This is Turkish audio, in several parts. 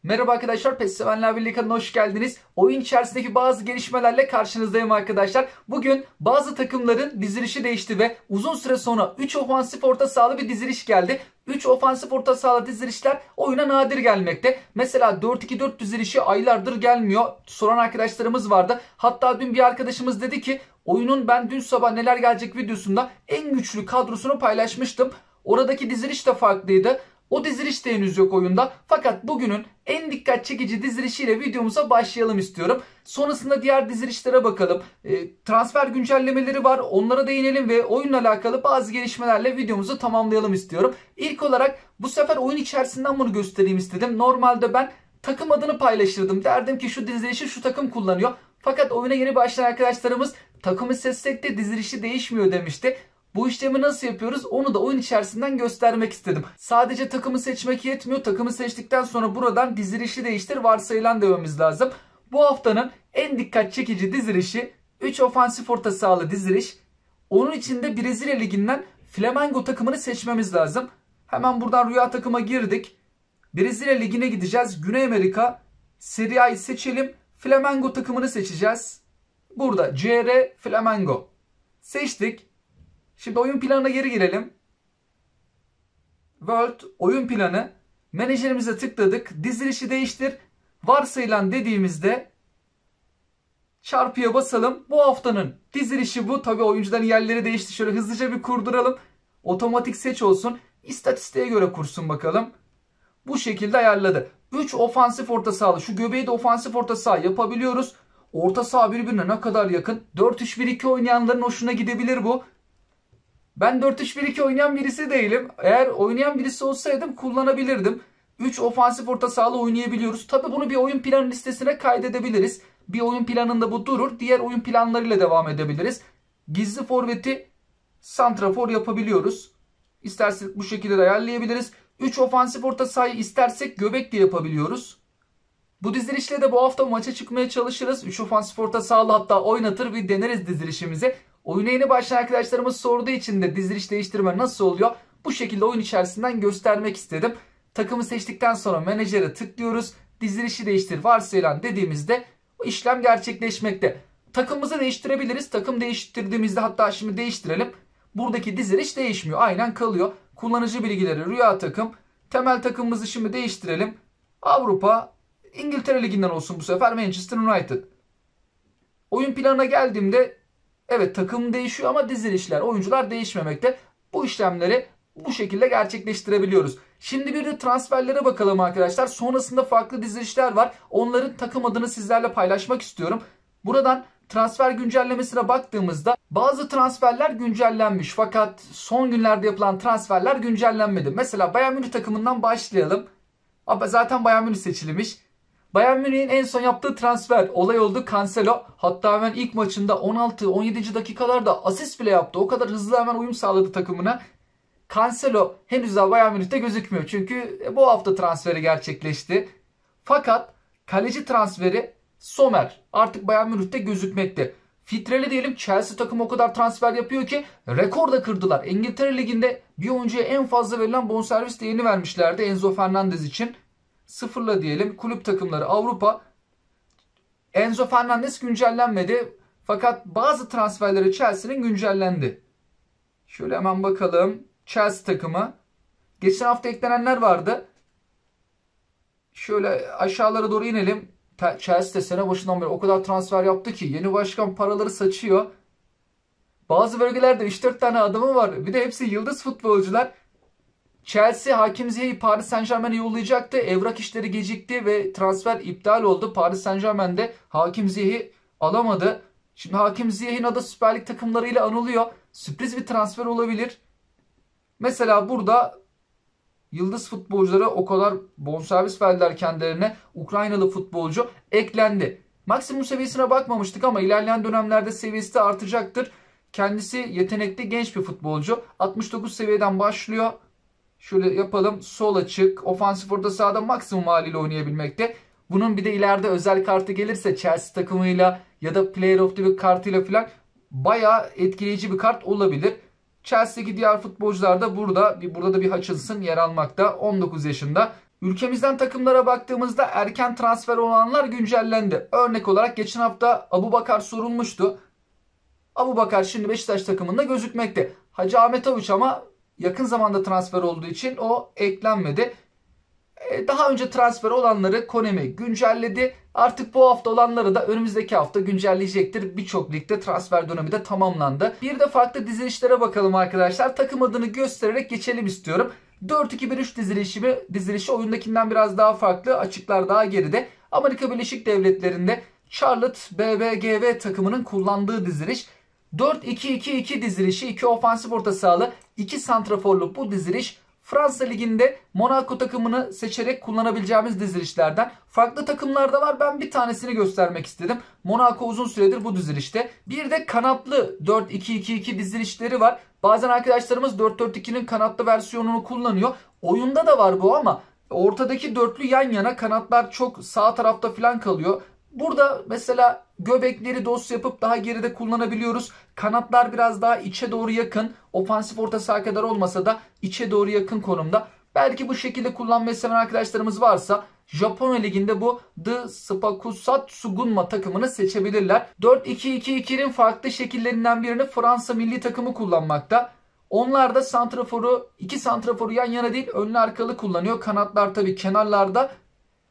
Merhaba arkadaşlar, PES Sevenler Birliği kanalına hoş geldiniz. Oyun içerisindeki bazı gelişmelerle karşınızdayım arkadaşlar. Bugün bazı takımların dizilişi değişti ve uzun süre sonra 3 ofansif orta sahalı bir diziliş geldi. 3 ofansif orta sahalı dizilişler oyuna nadir gelmekte. Mesela 4-2-4 dizilişi aylardır gelmiyor. Soran arkadaşlarımız vardı. Hatta dün bir arkadaşımız dedi ki oyunun ben dün sabah neler gelecek videosunda en güçlü kadrosunu paylaşmıştım. Oradaki diziliş de farklıydı. O diziliş de henüz yok oyunda. Fakat bugünün en dikkat çekici dizilişiyle videomuza başlayalım istiyorum. Sonrasında diğer dizilişlere bakalım. Transfer güncellemeleri var. Onlara değinelim ve oyunla alakalı bazı gelişmelerle videomuzu tamamlayalım istiyorum. İlk olarak bu sefer oyun içerisinden bunu göstereyim istedim. Normalde ben takım adını paylaşırdım. Derdim ki şu dizilişi şu takım kullanıyor. Fakat oyuna yeni başlayan arkadaşlarımız takımı seçsek de dizilişi değişmiyor demişti. Bu işlemi nasıl yapıyoruz onu da oyun içerisinden göstermek istedim. Sadece takımı seçmek yetmiyor. Takımı seçtikten sonra buradan dizilişi değiştir varsayılan dememiz lazım. Bu haftanın en dikkat çekici dizilişi 3 ofansif orta sahalı diziliş. Onun içinde Brezilya Ligi'nden Flamengo takımını seçmemiz lazım. Hemen buradan rüya takıma girdik. Brezilya Ligi'ne gideceğiz. Güney Amerika Serie A'yı seçelim. Flamengo takımını seçeceğiz. Burada CR Flamengo. Seçtik. Şimdi oyun planına geri girelim. World oyun planı. Menajerimize tıkladık. Dizilişi değiştir. Varsayılan dediğimizde çarpıya basalım. Bu haftanın dizilişi bu. Tabi oyuncuların yerleri değişti. Şöyle hızlıca bir kurduralım. Otomatik seç olsun. İstatistiğe göre kursun bakalım. Bu şekilde ayarladı. 3 ofansif orta sahalı. Şu göbeği de ofansif orta saha yapabiliyoruz. Orta saha birbirine ne kadar yakın. 4-3-1-2 oynayanların hoşuna gidebilir bu. Ben 4-3-1-2 oynayan birisi değilim. Eğer oynayan birisi olsaydım kullanabilirdim. 3 ofansif orta sahalı oynayabiliyoruz. Tabi bunu bir oyun planı listesine kaydedebiliriz. Bir oyun planında bu durur. Diğer oyun planlarıyla devam edebiliriz. Gizli forveti santrafor yapabiliyoruz. İstersek bu şekilde de ayarlayabiliriz. 3 ofansif orta sahayı istersek göbek de yapabiliyoruz. Bu dizilişle de bu hafta maça çıkmaya çalışırız. 3 ofansif orta sahalı hatta oynatır bir deneriz dizilişimizi. Oyuna yeni başlayan arkadaşlarımız sorduğu için de diziliş değiştirme nasıl oluyor? Bu şekilde oyun içerisinden göstermek istedim. Takımı seçtikten sonra menajere tıklıyoruz. Dizilişi değiştir varsayılan dediğimizde o işlem gerçekleşmekte. Takımımızı değiştirebiliriz. Takım değiştirdiğimizde hatta şimdi değiştirelim. Buradaki diziliş değişmiyor. Aynen kalıyor. Kullanıcı bilgileri rüya takım. Temel takımımızı şimdi değiştirelim. Avrupa İngiltere Ligi'nden olsun bu sefer Manchester United. Oyun planına geldiğimde evet takım değişiyor ama dizilişler, oyuncular değişmemekte. Bu işlemleri bu şekilde gerçekleştirebiliyoruz. Şimdi bir de transferlere bakalım arkadaşlar. Sonrasında farklı dizilişler var. Onların takım adını sizlerle paylaşmak istiyorum. Buradan transfer güncellemesine baktığımızda bazı transferler güncellenmiş. Fakat son günlerde yapılan transferler güncellenmedi. Mesela Bayern Münih takımından başlayalım. Ama zaten Bayern Münih seçilmiş. Bayern Münih'in en son yaptığı transfer olay oldu, Cancelo. Hatta hemen ilk maçında 16-17. dakikalarda asist bile yaptı. O kadar hızlı hemen uyum sağladı takımına. Cancelo henüz daha Bayern Münih'te gözükmüyor. Çünkü bu hafta transferi gerçekleşti. Fakat kaleci transferi Sommer artık Bayern Münih'te gözükmekte. Filtreli diyelim, Chelsea takımı o kadar transfer yapıyor ki rekor da kırdılar. İngiltere Ligi'nde bir oyuncuya en fazla verilen bonservis değerini vermişlerdi Enzo Fernandez için. Sıfırla diyelim. Kulüp takımları Avrupa. Enzo Fernandez güncellenmedi. Fakat bazı transferleri Chelsea'nin güncellendi. Şöyle hemen bakalım. Chelsea takımı. Geçen hafta eklenenler vardı. Şöyle aşağılara doğru inelim. Chelsea de sene başından beri o kadar transfer yaptı ki yeni başkan paraları saçıyor. Bazı bölgelerde 3-4 tane adamı var. Bir de hepsi yıldız futbolcular. Chelsea Hakim Ziyech'i Paris Saint-Germain'e yollayacaktı. Evrak işleri gecikti ve transfer iptal oldu. Paris Saint-Germain'de Hakim Ziyech'i alamadı. Şimdi Hakim Ziyech'in adı Süper Lig takımlarıyla anılıyor. Sürpriz bir transfer olabilir. Mesela burada yıldız futbolculara o kadar bonservis verdiler kendilerine. Ukraynalı futbolcu eklendi. Maksimum seviyesine bakmamıştık ama ilerleyen dönemlerde seviyesi de artacaktır. Kendisi yetenekli genç bir futbolcu. 69 seviyeden başlıyor. Şöyle yapalım. Sol açık. Ofansif orta sahada maksimum haliyle oynayabilmekte. Bunun bir de ileride özel kartı gelirse Chelsea takımıyla ya da Player of the Week kartıyla falan bayağı etkileyici bir kart olabilir. Chelsea'deki diğer futbolcular da burada da bir Hutchinson yer almakta. 19 yaşında. Ülkemizden takımlara baktığımızda erken transfer olanlar güncellendi. Örnek olarak geçen hafta Abubakar sorulmuştu. Abubakar şimdi Beşiktaş takımında gözükmekte. Hacı Ahmetoviç ama yakın zamanda transfer olduğu için o eklenmedi. Daha önce transfer olanları Konami güncelledi. Artık bu hafta olanları da önümüzdeki hafta güncelleyecektir. Birçok ligde transfer dönemi de tamamlandı. Bir de farklı dizilişlere bakalım arkadaşlar. Takım adını göstererek geçelim istiyorum. 4-2-1-3 dizilişi oyundakinden biraz daha farklı. Açıklar daha geride. Amerika Birleşik Devletleri'nde Charlotte BBGV takımının kullandığı diziliş. 4-2-2-2 dizilişi, 2 ofansif orta sahalı, 2 santraforlu bu diziliş Fransa Ligi'nde Monaco takımını seçerek kullanabileceğimiz dizilişlerden. Farklı takımlarda var. Ben bir tanesini göstermek istedim. Monaco uzun süredir bu dizilişte. Bir de kanatlı 4-2-2-2 dizilişleri var. Bazen arkadaşlarımız 4-4-2'nin kanatlı versiyonunu kullanıyor. Oyunda da var bu ama ortadaki dörtlü yan yana, kanatlar çok sağ tarafta falan kalıyor. Burada mesela göbekleri dos yapıp daha geride kullanabiliyoruz. Kanatlar biraz daha içe doğru yakın. Ofansif orta saha kadar olmasa da içe doğru yakın konumda. Belki bu şekilde kullanmayı seven arkadaşlarımız varsa Japonya Ligi'nde bu The Sapakusatsu Gunma takımını seçebilirler. 4-2-2-2'nin farklı şekillerinden birini Fransa milli takımı kullanmakta. Onlar da santraforu, 2 santraforu yan yana değil önlü arkalı kullanıyor. Kanatlar tabii kenarlarda.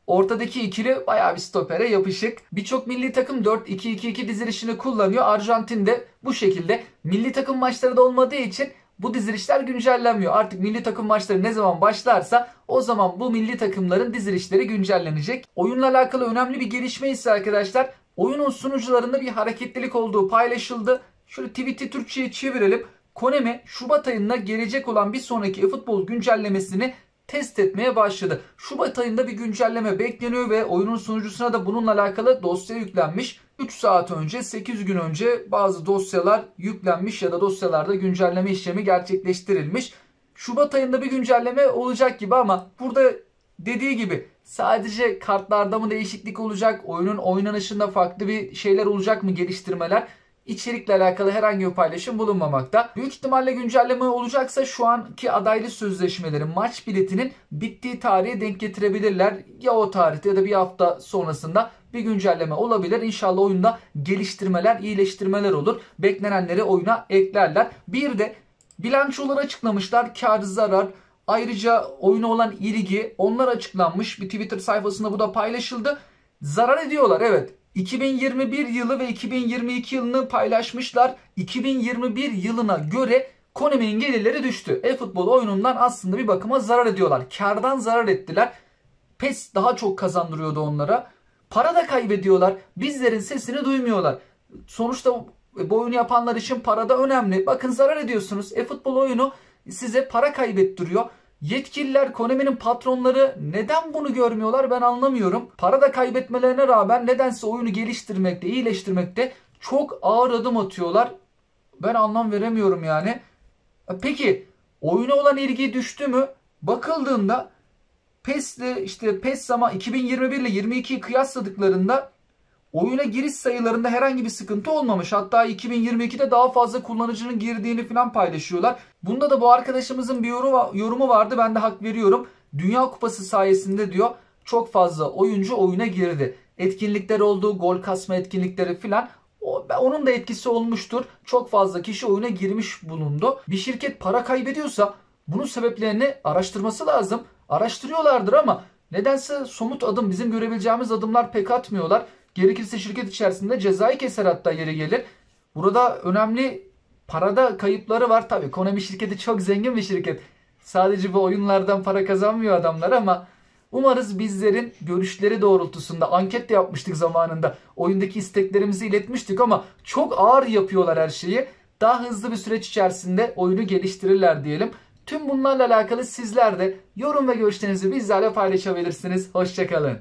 Ortadaki ikili bayağı bir stopere yapışık. Birçok milli takım 4-2-2-2 dizilişini kullanıyor. Arjantin de bu şekilde. Milli takım maçları da olmadığı için bu dizilişler güncellenmiyor. Artık milli takım maçları ne zaman başlarsa o zaman bu milli takımların dizilişleri güncellenecek. Oyunla alakalı önemli bir gelişme ise arkadaşlar, oyunun sunucularında bir hareketlilik olduğu paylaşıldı. Şöyle tweet'i Türkçe'ye çevirelim. Konami Şubat ayında gelecek olan bir sonraki eFootball güncellemesini test etmeye başladı. Şubat ayında bir güncelleme bekleniyor ve oyunun sunucusuna da bununla alakalı dosya yüklenmiş. 3 saat önce, 8 gün önce bazı dosyalar yüklenmiş ya da dosyalarda güncelleme işlemi gerçekleştirilmiş. Şubat ayında bir güncelleme olacak gibi ama burada dediği gibi sadece kartlarda mı değişiklik olacak, oyunun oynanışında farklı bir şeyler olacak mı, geliştirmeler? İçerikle alakalı herhangi bir paylaşım bulunmamakta. Büyük ihtimalle güncelleme olacaksa şu anki adaylı sözleşmelerin maç biletinin bittiği tarihe denk getirebilirler. Ya o tarihte ya da bir hafta sonrasında bir güncelleme olabilir. İnşallah oyunda geliştirmeler, iyileştirmeler olur. Beklenenleri oyuna eklerler. Bir de bilançoları açıklamışlar. Kar, zarar, ayrıca oyuna olan ilgi, onlar açıklanmış. Bir Twitter sayfasında bu da paylaşıldı. Zarar ediyorlar, evet. 2021 yılı ve 2022 yılını paylaşmışlar. 2021 yılına göre Konami'nin gelirleri düştü. eFootball oyunundan aslında bir bakıma zarar ediyorlar. Kardan zarar ettiler. PES daha çok kazandırıyordu onlara. Para da kaybediyorlar. Bizlerin sesini duymuyorlar. Sonuçta bu oyunu yapanlar için para da önemli. Bakın zarar ediyorsunuz. eFootball oyunu size para kaybettiriyor. Yetkililer, Konami'nin patronları neden bunu görmüyorlar ben anlamıyorum. Para da kaybetmelerine rağmen nedense oyunu geliştirmekte, iyileştirmekte çok ağır adım atıyorlar. Ben anlam veremiyorum yani. Peki oyuna olan ilgi düştü mü? Bakıldığında PES ama 2021 ile 22'yi kıyasladıklarında oyuna giriş sayılarında herhangi bir sıkıntı olmamış. Hatta 2022'de daha fazla kullanıcının girdiğini falan paylaşıyorlar. Bunda da bu arkadaşımızın bir yorumu vardı. Ben de hak veriyorum. Dünya Kupası sayesinde diyor çok fazla oyuncu oyuna girdi. Etkinlikler oldu, gol kasma etkinlikleri falan. Onun da etkisi olmuştur. Çok fazla kişi oyuna girmiş bulundu. Bir şirket para kaybediyorsa bunun sebeplerini araştırması lazım. Araştırıyorlardır ama nedense somut adım, bizim görebileceğimiz adımlar pek atmıyorlar. Gerekirse şirket içerisinde cezai keser hatta yeri gelir. Burada önemli parada kayıpları var. Tabii Konami şirketi çok zengin bir şirket. Sadece bu oyunlardan para kazanmıyor adamlar ama umarız bizlerin görüşleri doğrultusunda anket de yapmıştık zamanında. Oyundaki isteklerimizi iletmiştik ama çok ağır yapıyorlar her şeyi. Daha hızlı bir süreç içerisinde oyunu geliştirirler diyelim. Tüm bunlarla alakalı sizler de yorum ve görüşlerinizi bizlerle paylaşabilirsiniz. Hoşçakalın.